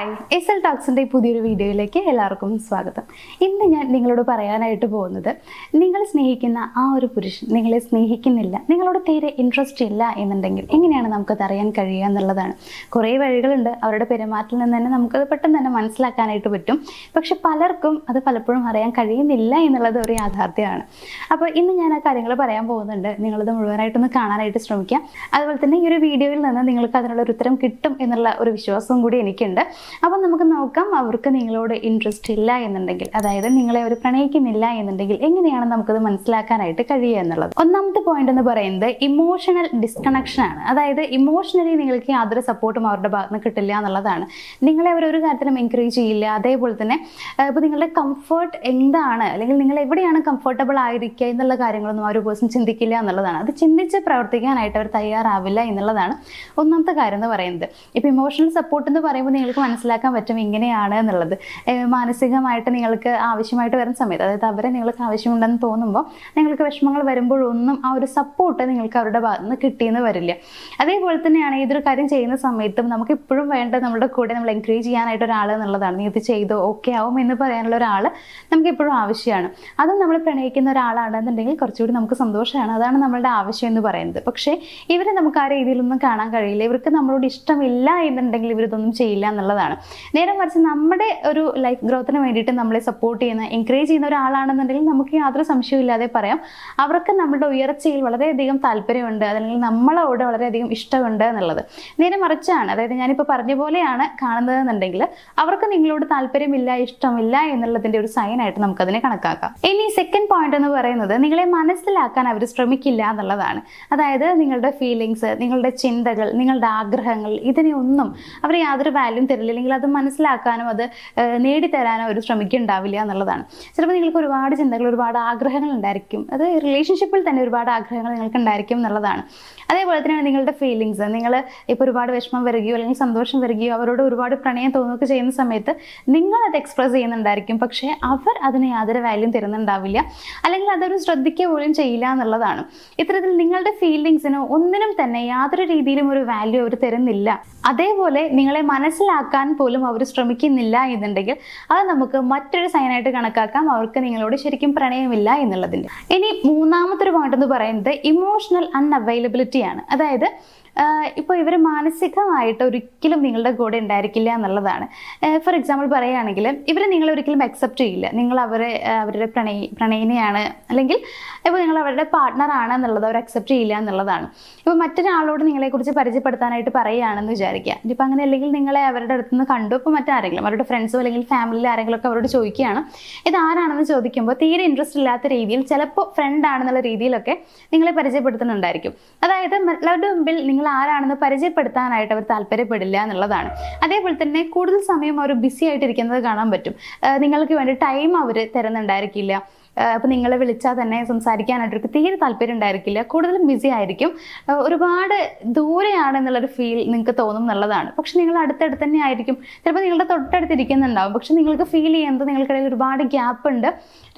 Hi, SL ടോക്സിൻ്റെ പുതിയൊരു വീഡിയോയിലേക്ക് എല്ലാവർക്കും സ്വാഗതം. ഇന്ന് ഞാൻ നിങ്ങളോട് പറയാനായിട്ട് പോകുന്നത്, നിങ്ങൾ സ്നേഹിക്കുന്ന ആ ഒരു പുരുഷൻ നിങ്ങളെ സ്നേഹിക്കുന്നില്ല, നിങ്ങളോട് തീരെ ഇൻട്രസ്റ്റ് ഇല്ല എന്നുണ്ടെങ്കിൽ എങ്ങനെയാണ് നമുക്കത് അറിയാൻ കഴിയുക എന്നുള്ളതാണ്. കുറേ വഴികളുണ്ട്. അവരുടെ പെരുമാറ്റത്തിൽ നിന്ന് തന്നെ നമുക്കത് പെട്ടെന്ന് തന്നെ മനസ്സിലാക്കാനായിട്ട് പറ്റും. പക്ഷെ പലർക്കും അത് പലപ്പോഴും അറിയാൻ കഴിയുന്നില്ല എന്നുള്ളത് ഒരു യാഥാർത്ഥ്യമാണ്. അപ്പോൾ ഇന്ന് ഞാൻ ആ കാര്യങ്ങൾ പറയാൻ പോകുന്നുണ്ട്. നിങ്ങളത് മുഴുവനായിട്ടൊന്ന് കാണാനായിട്ട് ശ്രമിക്കാം. അതുപോലെ തന്നെ ഈ ഒരു വീഡിയോയിൽ നിന്ന് നിങ്ങൾക്ക് അതിനുള്ള ഒരു ഉത്തരം കിട്ടും എന്നുള്ള ഒരു വിശ്വാസവും കൂടി എനിക്കുണ്ട്. അപ്പം നമുക്ക് നോക്കാം, അവർക്ക് നിങ്ങളോട് ഇൻട്രസ്റ്റ് ഇല്ല എന്നുണ്ടെങ്കിൽ, അതായത് നിങ്ങളെ അവർ പ്രണയിക്കുന്നില്ല എന്നുണ്ടെങ്കിൽ എങ്ങനെയാണ് നമുക്കത് മനസ്സിലാക്കാനായിട്ട് കഴിയുക എന്നുള്ളത്. ഒന്നാമത്തെ പോയിന്റ് എന്ന് പറയുന്നത് ഇമോഷണൽ ഡിസ്കണക്ഷൻ ആണ്. അതായത് ഇമോഷണലി നിങ്ങൾക്ക് യാതൊരു സപ്പോർട്ടും അവരുടെ ഭാഗത്ത് നിന്ന് കിട്ടില്ല എന്നുള്ളതാണ്. നിങ്ങളെ അവർ ഒരു കാര്യത്തിലും എൻകറേജ് ചെയ്യില്ല. അതേപോലെ തന്നെ ഇപ്പോൾ നിങ്ങളുടെ കംഫർട്ട് എന്താണ്, അല്ലെങ്കിൽ നിങ്ങൾ എവിടെയാണ് കംഫർട്ടബിൾ ആയിരിക്കുക എന്നുള്ള കാര്യങ്ങളൊന്നും ആ ഒരു പേഴ്സൺ ചിന്തിക്കില്ല എന്നുള്ളതാണ്. അത് ചിന്തിച്ച് പ്രവർത്തിക്കാനായിട്ട് അവർ തയ്യാറാവില്ല എന്നുള്ളതാണ് ഒന്നാമത്തെ കാര്യം എന്ന് പറയുന്നത്. ഇപ്പോൾ ഇമോഷണൽ സപ്പോർട്ട് എന്ന് പറയുമ്പോൾ നിങ്ങൾക്ക് മനസ്സിലാക്കാൻ പറ്റും ഇങ്ങനെയാണ് എന്നുള്ളത്. മാനസികമായിട്ട് നിങ്ങൾക്ക് ആവശ്യമായിട്ട് വരുന്ന സമയത്ത്, അതായത് അവരെ നിങ്ങൾക്ക് ആവശ്യമുണ്ടെന്ന് തോന്നുമ്പോൾ, നിങ്ങൾക്ക് വിഷമങ്ങൾ വരുമ്പോഴൊന്നും ആ ഒരു സപ്പോർട്ട് നിങ്ങൾക്ക് അവരുടെ ഭാഗത്ത് നിന്ന് കിട്ടിയെന്ന് വരില്ല. അതേപോലെ തന്നെയാണ് ഏതൊരു കാര്യം ചെയ്യുന്ന സമയത്തും നമുക്ക് ഇപ്പോഴും വേണ്ട നമ്മുടെ കൂടെ നമ്മൾ എൻകറേജ് ചെയ്യാനായിട്ട് ഒരാൾ എന്നുള്ളതാണ്. നീ ഇത് ചെയ്തോ, ഓക്കെ ആവും എന്ന് പറയാനുള്ള ഒരാൾ നമുക്ക് എപ്പോഴും ആവശ്യമാണ്. അതും നമ്മൾ പ്രണയിക്കുന്ന ഒരാളാണെന്നുണ്ടെങ്കിൽ കുറച്ചുകൂടി നമുക്ക് സന്തോഷമാണ്. അതാണ് നമ്മളുടെ ആവശ്യം എന്ന് പറയുന്നത്. പക്ഷേ ഇവരെ നമുക്ക് ആ രീതിയിലൊന്നും കാണാൻ കഴിയില്ല. ഇവർക്ക് നമ്മളോട് ഇഷ്ടമില്ല എന്നുണ്ടെങ്കിൽ ഇവരിതൊന്നും ചെയ്യില്ല എന്നുള്ളതാണ്. നേരെ മറിച്ച് നമ്മുടെ ഒരു ലൈഫ് ഗ്രോത്തിന് വേണ്ടിയിട്ട് നമ്മളെ സപ്പോർട്ട് ചെയ്യുന്ന, എൻകറേജ് ചെയ്യുന്ന ഒരാളാണെന്നുണ്ടെങ്കിൽ നമുക്ക് യാതൊരു സംശയമില്ലാതെ പറയാം അവർക്ക് നമ്മുടെ ഉയർച്ചയിൽ വളരെയധികം താല്പര്യമുണ്ട്, അല്ലെങ്കിൽ നമ്മളോട് വളരെയധികം ഇഷ്ടമുണ്ട് എന്നുള്ളത്. നേരെ മറിച്ചാണ്, അതായത് ഞാനിപ്പോൾ പറഞ്ഞ പോലെയാണ് കാണുന്നതെന്നുണ്ടെങ്കിൽ അവർക്ക് നിങ്ങളോട് താല്പര്യമില്ല, ഇഷ്ടമില്ല എന്നുള്ളതിൻ്റെ ഒരു സൈനായിട്ട് നമുക്കതിനെ കണക്കാക്കാം. ഇനി സെക്കൻഡ് പോയിന്റ് എന്ന് പറയുന്നത്, നിങ്ങളെ മനസ്സിലാക്കാൻ അവർ ശ്രമിക്കില്ല എന്നുള്ളതാണ്. അതായത് നിങ്ങളുടെ ഫീലിങ്സ്, നിങ്ങളുടെ ചിന്തകൾ, നിങ്ങളുടെ ആഗ്രഹങ്ങൾ, ഇതിനെയൊന്നും അവർ യാതൊരു വാല്യൂം തരില്ല, അല്ലെങ്കിൽ അത് മനസ്സിലാക്കാനോ അത് നേടിത്തരാനോ അവർ ശ്രമിക്കുന്നുണ്ടാവില്ല എന്നുള്ളതാണ്. ചിലപ്പോൾ നിങ്ങൾക്ക് ഒരുപാട് ചിന്തകൾ, ഒരുപാട് ആഗ്രഹങ്ങൾ ഉണ്ടായിരിക്കും. അത് റിലേഷൻഷിപ്പിൽ തന്നെ ഒരുപാട് ആഗ്രഹങ്ങൾ നിങ്ങൾക്ക് ഉണ്ടായിരിക്കും എന്നുള്ളതാണ്. അതേപോലെ തന്നെയാണ് നിങ്ങളുടെ ഫീലിങ്സ്. നിങ്ങൾ ഇപ്പോൾ ഒരുപാട് വിഷമം വരികയോ അല്ലെങ്കിൽ സന്തോഷം വരികയോ അവരോട് ഒരുപാട് പ്രണയം തോന്നുകയൊക്കെ ചെയ്യുന്ന സമയത്ത് നിങ്ങളത് എക്സ്പ്രസ് ചെയ്യുന്നുണ്ടായിരിക്കും. പക്ഷേ അവർ അതിന് യാതൊരു വാല്യൂം തരുന്നുണ്ടാവില്ല, അല്ലെങ്കിൽ അതൊരു ശ്രദ്ധിക്കുക പോലും ചെയ്യില്ല എന്നുള്ളതാണ്. ഇത്തരത്തിൽ നിങ്ങളുടെ ഫീലിങ്സിനോ ഒന്നിനും തന്നെ യാതൊരു രീതിയിലും ഒരു വാല്യൂ അവർ തരുന്നില്ല. അതേപോലെ നിങ്ങളെ മനസ്സിലാക്കാൻ പോലും അവർ ശ്രമിക്കുന്നില്ല എന്നുണ്ടെങ്കിൽ അത് നമുക്ക് മറ്റൊരു സൈനായിട്ട് കണക്കാക്കാം അവർക്ക് നിങ്ങളോട് ശരിക്കും പ്രണയമില്ല എന്നുള്ളതിൻ്റെ. ഇനി മൂന്നാമത്തെ ഒരു പോയിന്റ് എന്ന് പറയുന്നത് ഇമോഷണൽ അൺഅവൈലബിലിറ്റി ആണ്. അതായത് ഇപ്പോൾ ഇവർ മാനസികമായിട്ട് ഒരിക്കലും നിങ്ങളുടെ കൂടെ ഉണ്ടായിരിക്കില്ല എന്നുള്ളതാണ്. ഫോർ എക്സാമ്പിൾ പറയുകയാണെങ്കിൽ ഇവർ നിങ്ങളെ ഒരിക്കലും അക്സെപ്റ്റ് ചെയ്യില്ല. നിങ്ങൾ അവരുടെ പ്രണയിനിയാണ്, അല്ലെങ്കിൽ ഇപ്പോൾ നിങ്ങൾ അവരുടെ പാർട്ട്ണറാണ് എന്നുള്ളത് അവർ അക്സെപ്റ്റ് ചെയ്യില്ല എന്നുള്ളതാണ്. ഇപ്പോൾ മറ്റൊരാളോട് നിങ്ങളെക്കുറിച്ച് പരിചയപ്പെടുത്താനായിട്ട് പറയുകയാണെന്ന് വിചാരിക്കുക. ഇപ്പോൾ അങ്ങനെ അല്ലെങ്കിൽ നിങ്ങളെ അവരുടെ അടുത്ത് നിന്ന് കണ്ടു, ഇപ്പോൾ മറ്റാരെങ്കിലും അവരുടെ ഫ്രണ്ട്സോ അല്ലെങ്കിൽ ഫാമിലിയിൽ ആരെങ്കിലും ഒക്കെ അവരോട് ചോദിക്കുകയാണ്, ഇത് ആരാണെന്ന് ചോദിക്കുമ്പോൾ തീരെ ഇൻട്രസ്റ്റ് ഇല്ലാത്ത രീതിയിൽ, ചിലപ്പോൾ ഫ്രണ്ട് ആണെന്നുള്ള രീതിയിലൊക്കെ നിങ്ങളെ പരിചയപ്പെടുത്തുന്നുണ്ടായിരിക്കും. അതായത് മറ്റുള്ളവരുടെ മുമ്പിൽ നിങ്ങൾ ആരാണെന്ന് പരിചയപ്പെടുത്താനായിട്ട് അവർ താല്പര്യപ്പെടില്ല എന്നുള്ളതാണ്. അതേപോലെ തന്നെ കൂടുതൽ സമയം അവർ ബിസി ആയിട്ടിരിക്കുന്നത് കാണാൻ പറ്റും. നിങ്ങൾക്ക് വേണ്ടി ടൈം അവർ തരുന്നുണ്ടായിരിക്കില്ല. അപ്പോൾ നിങ്ങളെ വിളിച്ചാൽ തന്നെ സംസാരിക്കാനായിട്ട് തീരെ താല്പര്യം ഉണ്ടായിരിക്കില്ല. കൂടുതലും ബിസി ആയിരിക്കും. ഒരുപാട് ദൂരെയാണെന്നുള്ളൊരു ഫീൽ നിങ്ങൾക്ക് തോന്നും എന്നുള്ളതാണ്. പക്ഷെ നിങ്ങൾ അടുത്തടുത്ത് തന്നെ ആയിരിക്കും. ചിലപ്പോൾ നിങ്ങളുടെ തൊട്ടടുത്ത് ഇരിക്കുന്നുണ്ടാവും, പക്ഷെ നിങ്ങൾക്ക് ഫീൽ ചെയ്യുന്നത് നിങ്ങൾക്കിടയിൽ ഒരുപാട് ഗ്യാപ്പ് ഉണ്ട്,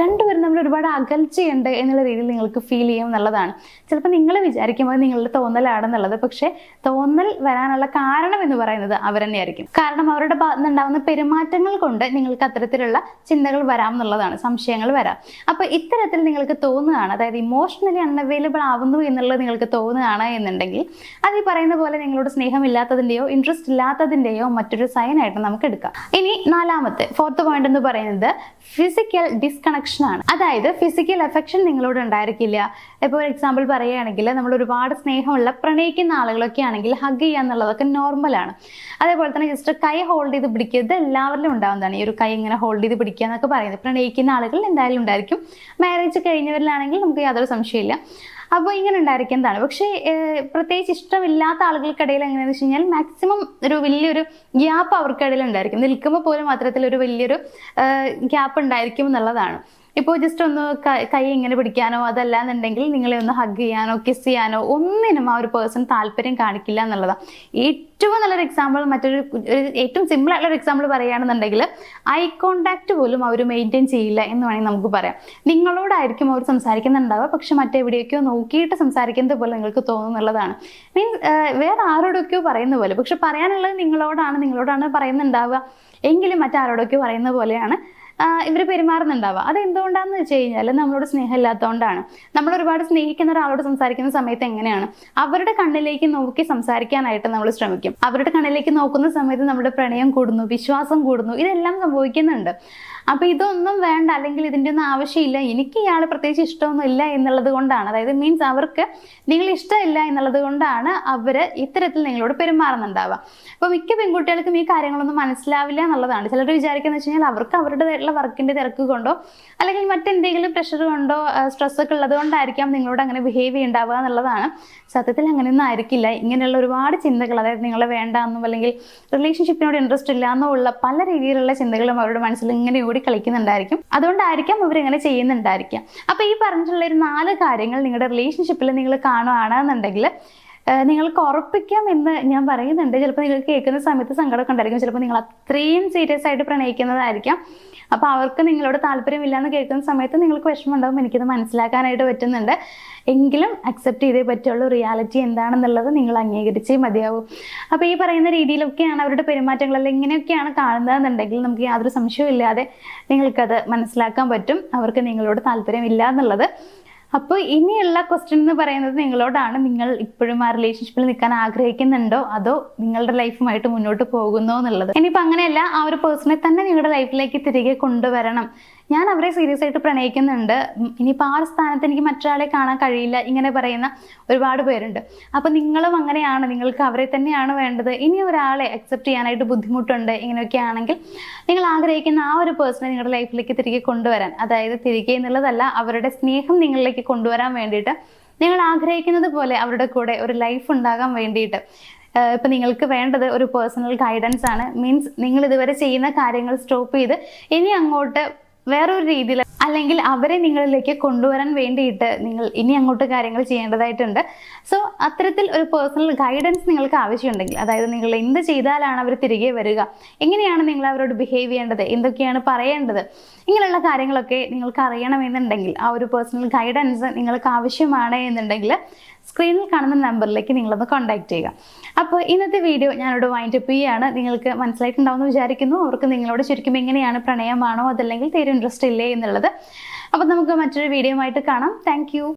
രണ്ടുപേരും നമ്മൾ ഒരുപാട് അകൽച്ചയുണ്ട് എന്നുള്ള രീതിയിൽ നിങ്ങൾക്ക് ഫീൽ ചെയ്യും എന്നുള്ളതാണ്. ചിലപ്പോൾ നിങ്ങൾ വിചാരിക്കുമ്പോൾ നിങ്ങളുടെ തോന്നലാണെന്നുള്ളത്, പക്ഷേ തോന്നൽ വരാനുള്ള കാരണം എന്ന് പറയുന്നത് അവർ തന്നെയായിരിക്കും. കാരണം അവരുടെ ഭാഗത്ത് നിന്നുണ്ടാകുന്ന പെരുമാറ്റങ്ങൾ കൊണ്ട് നിങ്ങൾക്ക് അത്തരത്തിലുള്ള ചിന്തകൾ വരാം എന്നുള്ളതാണ്, സംശയങ്ങൾ വരാം. അപ്പോൾ ഇത്തരത്തിൽ നിങ്ങൾക്ക് തോന്നുകയാണ്, അതായത് ഇമോഷണലി അൺഅവൈലബിൾ ആവുന്നു എന്നുള്ളത് നിങ്ങൾക്ക് തോന്നുകയാണ് എന്നുണ്ടെങ്കിൽ അത് ഈ പറയുന്ന പോലെ നിങ്ങളോട് സ്നേഹമില്ലാത്തതിൻ്റെയോ ഇൻട്രസ്റ്റ് ഇല്ലാത്തതിൻ്റെയോ മറ്റൊരു സൈനായിട്ട് നമുക്ക് എടുക്കാം. ഇനി ഫോർത്ത് പോയിന്റ് എന്ന് പറയുന്നത് ഫിസിക്കൽ ഡിസ്കണക്ഷൻ ആണ്. അതായത് ഫിസിക്കൽ അഫെക്ഷൻ നിങ്ങളോട് ഉണ്ടായിരിക്കില്ല. ഇപ്പോൾ എക്സാമ്പിൾ പറയുകയാണെങ്കിൽ നമ്മൾ ഒരുപാട് സ്നേഹമുള്ള പ്രണയിക്കുന്ന ആളുകളൊക്കെ ആണെങ്കിൽ ഹഗ് ചെയ്യുക എന്നുള്ളതൊക്കെ നോർമലാണ്. അതേപോലെ തന്നെ ജസ്റ്റ് കൈ ഹോൾഡ് ചെയ്ത് പിടിക്കുക, ഇത് എല്ലാവരിലും ഉണ്ടാവുന്നതാണ്. ഈ ഒരു കൈ ഇങ്ങനെ ഹോൾഡ് ചെയ്ത് പിടിക്കുക എന്നൊക്കെ പറയുന്നത് പ്രണയിക്കുന്ന ആളുകൾ എന്തായാലും ഉണ്ടായിരിക്കും. മാരേജ് കഴിഞ്ഞവരിലാണെങ്കിൽ നമുക്ക് യാതൊരു സംശയമില്ല. അപ്പോൾ ഇങ്ങനെ ഉണ്ടായിരിക്കുന്നതാണ്. പക്ഷേ പ്രത്യേകിച്ച് ഇഷ്ടമില്ലാത്ത ആളുകൾക്കിടയിൽ എങ്ങനെയാണെന്ന് വെച്ച് കഴിഞ്ഞാൽ മാക്സിമം ഒരു വലിയൊരു ഗ്യാപ്പ് അവർക്കിടയിൽ ഉണ്ടായിരിക്കും. നിൽക്കുമ്പോൾ പോലും അത്തരത്തിലൊരു വലിയൊരു ഗ്യാപ്പ് ഉണ്ടായിരിക്കും എന്നുള്ളതാണ്. ഇപ്പോൾ ജസ്റ്റ് ഒന്ന് കൈ ഇങ്ങനെ പിടിക്കാനോ അതല്ലാന്നുണ്ടെങ്കിൽ നിങ്ങളെ ഒന്ന് ഹഗ് ചെയ്യാനോ കിസ് ചെയ്യാനോ ഒന്നിനും ആ ഒരു പേഴ്സൺ താല്പര്യം കാണിക്കില്ല എന്നുള്ളതാണ്. ഏറ്റവും നല്ലൊരു എക്സാമ്പിൾ ഏറ്റവും സിമ്പിൾ ആയിട്ടുള്ള ഒരു എക്സാമ്പിൾ പറയുകയാണെന്നുണ്ടെങ്കിൽ ഐ കോണ്ടാക്ട് പോലും അവർ മെയിൻറ്റെയിൻ ചെയ്യില്ല എന്ന് വേണമെങ്കിൽ നമുക്ക് പറയാം. നിങ്ങളോടായിരിക്കും അവർ സംസാരിക്കുന്നുണ്ടാവുക, പക്ഷെ മറ്റെവിടെയൊക്കെയോ നോക്കിയിട്ട് സംസാരിക്കുന്നത് പോലെ നിങ്ങൾക്ക് തോന്നുന്നുള്ളതാണ്. മീൻസ് വേറെ ആരോടൊക്കെയോ പറയുന്ന പോലെ, പക്ഷെ പറയാനുള്ളത് നിങ്ങളോടാണ് പറയുന്നുണ്ടാവുക, എങ്കിലും മറ്റാരോടൊക്കെയോ പറയുന്ന പോലെയാണ് ഇവർ പെരുമാറുന്നുണ്ടാവുക. അത് എന്തുകൊണ്ടാണെന്ന് വെച്ച് കഴിഞ്ഞാൽ നമ്മളോട് സ്നേഹമില്ലാത്തതുകൊണ്ടാണ്. നമ്മൾ ഒരുപാട് സ്നേഹിക്കുന്ന ഒരാളോട് സംസാരിക്കുന്ന സമയത്ത് എങ്ങനെയാണ് അവരുടെ കണ്ണിലേക്ക് നോക്കി സംസാരിക്കാനായിട്ട് നമ്മൾ ശ്രമിക്കും. അവരുടെ കണ്ണിലേക്ക് നോക്കുന്ന സമയത്ത് നമ്മുടെ പ്രണയം കൂടുന്നു, വിശ്വാസം കൂടുന്നു, ഇതെല്ലാം സംഭവിക്കുന്നുണ്ട്. അപ്പൊ ഇതൊന്നും വേണ്ട, അല്ലെങ്കിൽ ഇതിൻ്റെ ഒന്നും ആവശ്യമില്ല, എനിക്ക് ഇയാൾ പ്രത്യേകിച്ച് ഇഷ്ടമൊന്നും ഇല്ല എന്നുള്ളത് കൊണ്ടാണ്, അതായത് മീൻസ് അവർക്ക് നിങ്ങൾ ഇഷ്ടമില്ല എന്നുള്ളത് കൊണ്ടാണ് അവർ ഇത്തരത്തിൽ നിങ്ങളോട് പെരുമാറുന്നുണ്ടാവുക. അപ്പോൾ മിക്ക പെൺകുട്ടികൾക്കും ഈ കാര്യങ്ങളൊന്നും മനസ്സിലാവില്ല എന്നുള്ളതാണ്. ചിലർ വിചാരിക്കുന്നത് വെച്ച് കഴിഞ്ഞാൽ അവർക്ക് അവരുടേതായിട്ടുള്ള വർക്കിന്റെ തിരക്ക് കൊണ്ടോ അല്ലെങ്കിൽ മറ്റെന്തെങ്കിലും പ്രഷർ കൊണ്ടോ സ്ട്രെസ് ഒക്കെ ഉള്ളത് കൊണ്ടായിരിക്കാം നിങ്ങളോട് അങ്ങനെ ബിഹേവ് ചെയ്യുന്നുണ്ടാവുക എന്നുള്ളതാണ്. സത്യത്തിൽ അങ്ങനെയൊന്നും ആയിരിക്കില്ല. ഇങ്ങനെയുള്ള ഒരുപാട് ചിന്തകൾ, അതായത് നിങ്ങളെ വേണ്ടാന്നും അല്ലെങ്കിൽ റിലേഷൻഷിപ്പിനോട് ഇൻട്രസ്റ്റ് ഇല്ല എന്നോ ഉള്ള പല രീതിയിലുള്ള ചിന്തകളും അവരുടെ മനസ്സിൽ ഇങ്ങനെ ഓടി കളിക്കുന്നുണ്ടായിരിക്കും. അതുകൊണ്ടായിരിക്കാം അവരിങ്ങനെ ചെയ്യുന്നുണ്ടായിരിക്കാം. അപ്പൊ ഈ പറഞ്ഞിട്ടുള്ള ഒരു 4 കാര്യങ്ങൾ നിങ്ങളുടെ റിലേഷൻഷിപ്പിൽ നിങ്ങൾ കാണുകയാണെന്നുണ്ടെങ്കിൽ നിങ്ങൾക്ക് ഉറപ്പിക്കാം എന്ന് ഞാൻ പറയുന്നുണ്ട്. ചിലപ്പോൾ നിങ്ങൾക്ക് കേൾക്കുന്ന സമയത്ത് സങ്കടമൊക്കെ ഉണ്ടായിരിക്കും, ചിലപ്പോൾ നിങ്ങൾ അത്രയും സീരിയസ് ആയിട്ട് പ്രണയിക്കുന്നതായിരിക്കാം. അപ്പോൾ അവർക്ക് നിങ്ങളോട് താല്പര്യമില്ല എന്ന് കേൾക്കുന്ന സമയത്ത് നിങ്ങൾക്ക് വിഷമം ഉണ്ടാവും, എനിക്കത് മനസ്സിലാക്കാനായിട്ട് പറ്റുന്നുണ്ട്. എങ്കിലും അക്സെപ്റ്റ് ചെയ്തേ പറ്റുള്ളൂ. റിയാലിറ്റി എന്താണെന്നുള്ളത് നിങ്ങൾ അംഗീകരിച്ചേ മതിയാവും. അപ്പോൾ ഈ പറയുന്ന രീതിയിലൊക്കെയാണ് അവരുടെ പെരുമാറ്റങ്ങളെല്ലാം ഇങ്ങനെയൊക്കെയാണ് കാണുന്നതെന്നുണ്ടെങ്കിൽ നമുക്ക് യാതൊരു സംശയവും ഇല്ലാതെ നിങ്ങൾക്കത് മനസ്സിലാക്കാൻ പറ്റും അവർക്ക് നിങ്ങളോട് താല്പര്യമില്ല എന്നുള്ളത്. അപ്പോൾ ഇനിയുള്ള ക്വസ്റ്റ്യൻ എന്ന് പറയുന്നത് നിങ്ങളോടാണ്. നിങ്ങൾ ഇപ്പോഴും ആ റിലേഷൻഷിപ്പിൽ നിൽക്കാൻ ആഗ്രഹിക്കുന്നുണ്ടോ അതോ നിങ്ങളുടെ ലൈഫുമായിട്ട് മുന്നോട്ട് പോകുന്നോ എന്നുള്ളത്. ഇനിയിപ്പോൾ അങ്ങനെയല്ല, ആ ഒരു പേഴ്സണെ തന്നെ നിങ്ങളുടെ ലൈഫിലേക്ക് തിരികെ കൊണ്ടുവരണം. ഞാൻ അവരെ സീരിയസ് ആയിട്ട് പ്രണയിക്കുന്നുണ്ട്, ഇനിയിപ്പോൾ ആ സ്ഥാനത്ത് എനിക്ക് മറ്റൊരാളെ കാണാൻ കഴിയില്ല, ഇങ്ങനെ പറയുന്ന ഒരുപാട് പേരുണ്ട്. അപ്പോൾ നിങ്ങളും അങ്ങനെയാണ്, നിങ്ങൾക്ക് അവരെ തന്നെയാണ് വേണ്ടത്, ഇനി ഒരാളെ അക്സെപ്റ്റ് ചെയ്യാനായിട്ട് ബുദ്ധിമുട്ടുണ്ട്, ഇങ്ങനെയൊക്കെ ആണെങ്കിൽ നിങ്ങൾ ആഗ്രഹിക്കുന്ന ആ ഒരു പേഴ്സണെ നിങ്ങളുടെ ലൈഫിലേക്ക് തിരികെ കൊണ്ടുവരാൻ, അതായത് തിരികെ എന്നുള്ളതല്ല, അവരുടെ സ്നേഹം നിങ്ങളിലേക്ക് കൊണ്ടുവരാൻ വേണ്ടിയിട്ട് നിങ്ങൾ ആഗ്രഹിക്കുന്നത് പോലെ അവരുടെ കൂടെ ഒരു ലൈഫ് ഉണ്ടാകാൻ വേണ്ടിയിട്ട് ഇപ്പം നിങ്ങൾക്ക് വേണ്ടത് ഒരു പേഴ്സണൽ ഗൈഡൻസ് ആണ്. മീൻസ് നിങ്ങൾ ഇതുവരെ ചെയ്യുന്ന കാര്യങ്ങൾ സ്റ്റോപ്പ് ചെയ്ത് ഇനി അങ്ങോട്ട് വേറൊരു രീതിയിൽ അല്ലെങ്കിൽ അവരെ നിങ്ങളിലേക്ക് കൊണ്ടുവരാൻ വേണ്ടിയിട്ട് നിങ്ങൾ ഇനി അങ്ങോട്ട് കാര്യങ്ങൾ ചെയ്യേണ്ടതായിട്ടുണ്ട്. സോ അത്തരത്തിൽ ഒരു പേഴ്സണൽ ഗൈഡൻസ് നിങ്ങൾക്ക് ആവശ്യമുണ്ടെങ്കിൽ, അതായത് നിങ്ങൾ എന്ത് ചെയ്താലാണ് അവർ തിരികെ വരിക, എങ്ങനെയാണ് നിങ്ങൾ അവരോട് ബിഹേവ് ചെയ്യേണ്ടത്, എന്തൊക്കെയാണ് പറയേണ്ടത്, ഇങ്ങനെയുള്ള കാര്യങ്ങളൊക്കെ നിങ്ങൾക്ക് അറിയണമെന്നുണ്ടെങ്കിൽ, ആ ഒരു പേഴ്സണൽ ഗൈഡൻസ് നിങ്ങൾക്ക് ആവശ്യമാണ് എന്നുണ്ടെങ്കിൽ സ്ക്രീനിൽ കാണുന്ന നമ്പറിലേക്ക് നിങ്ങളൊന്ന് കോൺടാക്ട് ചെയ്യുക. അപ്പോൾ ഇന്നത്തെ വീഡിയോ ഞാനിവിടെ വൈൻഡ് അപ്പ് ചെയ്യുകയാണ്. നിങ്ങൾക്ക് മനസ്സിലായിട്ടുണ്ടാവുമെന്ന് വിചാരിക്കുന്നു. അവർക്ക് നിങ്ങളോട് ശരിക്കും എങ്ങനെയാണ്, പ്രണയമാണോ അതല്ലെങ്കിൽ തീരെ ഇൻട്രസ്റ്റ് ഇല്ലേ എന്നുള്ളത്. അപ്പോൾ നമുക്ക് മറ്റൊരു വീഡിയോ ആയിട്ട് കാണാം. താങ്ക്